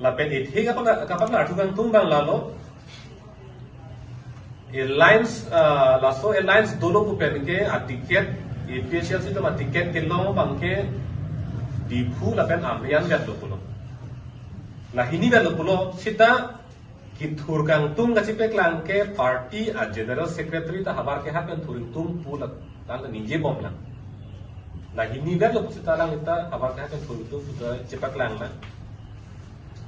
la pen it higa kapag la tugang tumbang lalo airlines laso airlines dolo pu pen ke a ticket APHL sito ma ticket ke lo bangke di phu la pen amyan gat lo pulo la hini gat lo pulo sita ki thurgang tung ga chipek lang ke party a general secretary ta habar ke hapen thuring tung pula tal nije bom lang la hini gat lo sita lang ita habar ke hapen thuring tung puta chipek lang la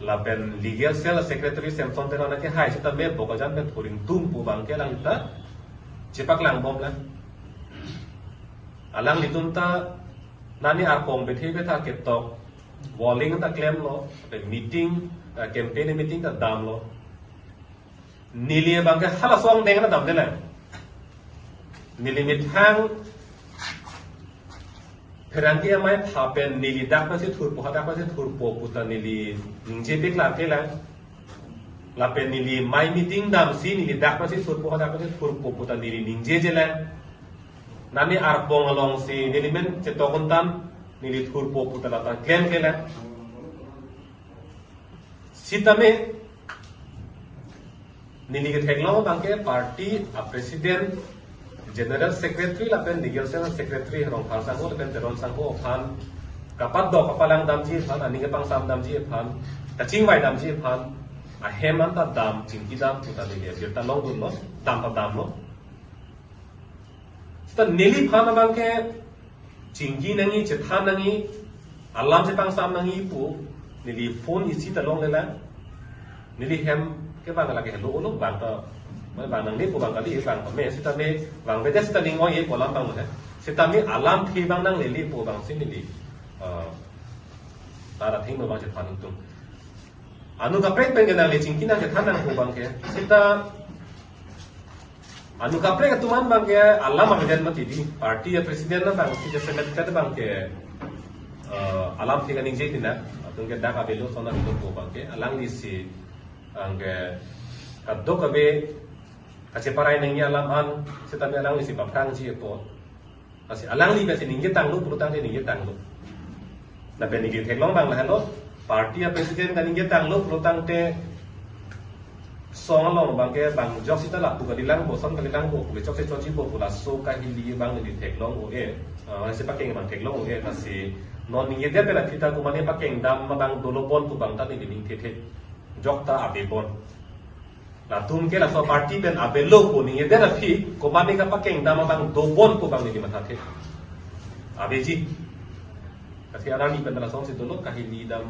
la pen legal cell secretary Samson te na ke hai sita me bokajan pen thuring tung pu bang ke lang ita chipek lang bom lang alang litunta nani arpong bethe betha ketok walling ta claim lo meeting campaign meeting ta dam lo nili bangke hala song deng na dam dela nili mithang pheranti amai phapen nili dak na se thur po dak na se thur po puta nili nje bek la ke la pen nili mai meeting dam si nili dak na se thur po dak na se thur po puta nili nje jela nani arpong along si nili men chetokon tam nili thur po puta la ta claim ke la sitame nili ke theklo bangke party a president general secretary la pen legal secretary rong phal sang ho la pen teron sang ho phan kapat do kapalang dam ji phan ani ke pang sam dam ji phan kaching wai dam ji phan a heman ta dam chingki dam puta nili bir ta long dun lo dam ta dam lo sta nili phan bangke chingki nangi chetha nangi alam je pang sam nangi pu nili phone isi ta long lela nili hem cái vàng là cái lỗ lúc vàng tờ mấy vàng nang nít của vàng cái gì vàng của mẹ sẽ ta mê vàng về đấy sẽ ta đi ngoi của làm bằng rồi sẽ ta mê alarm khi vàng năng lì của vàng xin lì ta đã thấy một vàng chụp phản tung anu kapret pengen năng lì chính kỹ năng cái thằng năng của vàng kia sẽ ta anu kapret cái tuman vàng kia alarm mà cái mà đi party president na vàng sẽ sẽ cái vàng kia alarm khi cái ninh dây thì nè tung cái đa cái belo sona belo của vàng kia alarm lì si angke kadok kabe kace parai nang ya laman setami alang li si paprang ji po kasi alang li bese ninge tanglu purutang de ninge tanglu na be ninge thelong bang la hello party a president ka ninge tanglu purutang te song long bang ke bang jok sita la pu ka dilang bo son ka dilang bo ku chok se choji bo pula so ka hili bang ni thelong o e se pakeng bang thelong o e kasi non ninge de pela kita ku mane pakeng dam ma bang dolopon ku bang ta ni ning the jokta abebon la tum ke la so party ben abelo ko ni de na phi ko mani ka pakeng dama bang dobon ko bang ni matha the abeji kasi arani ben la song si dolok ka hi dam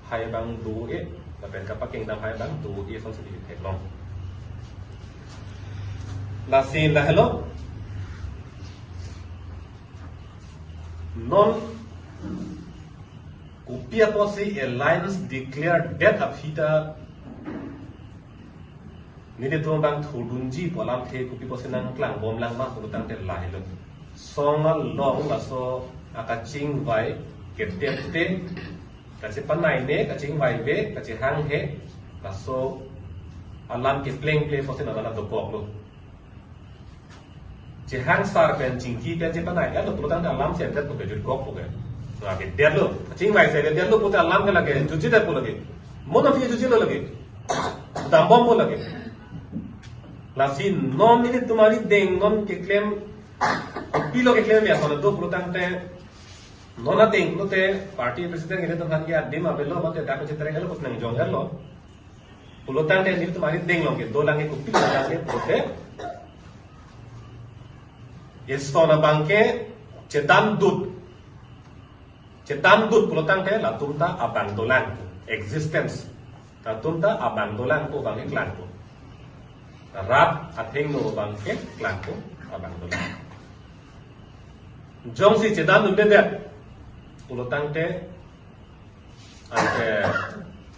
hai bang do e la ben ka pakeng dam hai bang do e song si the long la sin la hello non Upia Posse Alliance declared death of Hita Nide tuang bang thudunji polam the kupi posse nang klang bom lang ma kurutang te lahilo songa long la so akaching vai ketete kache panai ne kaching vai ve kache hang he la so alam ke pleng play posse na la do pok lo che hang sar pen chingki pen che panai ya lo kurutang alam se tet ko ke jut kok ko ke lagi dia lo, cing baik saya dia lo putar alam ke lagi, cuci dah pun lagi, mana punya cuci lo lagi, tambam pun lagi, lasi non ini तुम्हारी dengon ke claim, pilo ke claim ya kalau tu perutang teh, nona deng lo teh party president ini tuh kan dia dim abel lo, mate dah macam terang lo, pusing jong lo, perutang teh ini तुम्हारी deng lo ke, dua langi kupi langi putih, Yesona bangke cetam dud Cetam dut pulutang te la tumta abang dolan existence la tumta abang dolan ko bang iklan ko rap atheng no bang ke klan ko abang dolan jong si cetam dut de pulutang te ante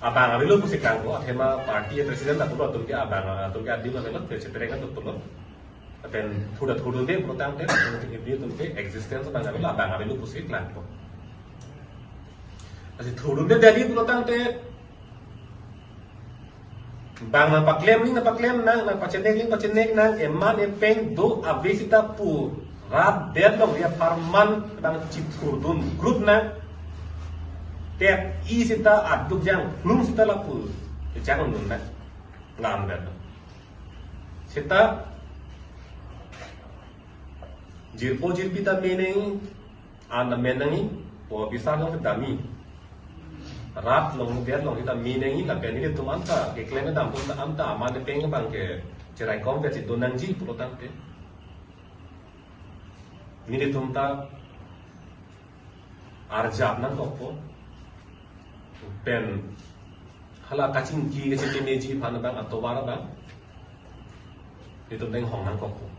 abang abilu pusikang ko athema party president la tulo tum ke abang tum ke adi ma melo te cetereng tum tulo apen thuda thudu de pulutang te tum ke existence bang abilu abang abilu pusiklan ko Kasi thudun de dadi pulutang te bang na paklem nang pachenek nang eman epeng do avisita pu rap dead long ya parman bang chithurdun group na tep i sita aduk jang lum sita lapu jang nun na ngam bet sita jirpo jirpita meneng an menengi po bisa long dami rap long biar long kita menengi la ben ini tuman ta ke klena dam pun am ta ma de peng bang ke cerai kom bet itu nangji pulotan te ini tumta arjab nang kopo pen hala kacing ki ke meji pan bang atau bara bang itu deng hong nang kopo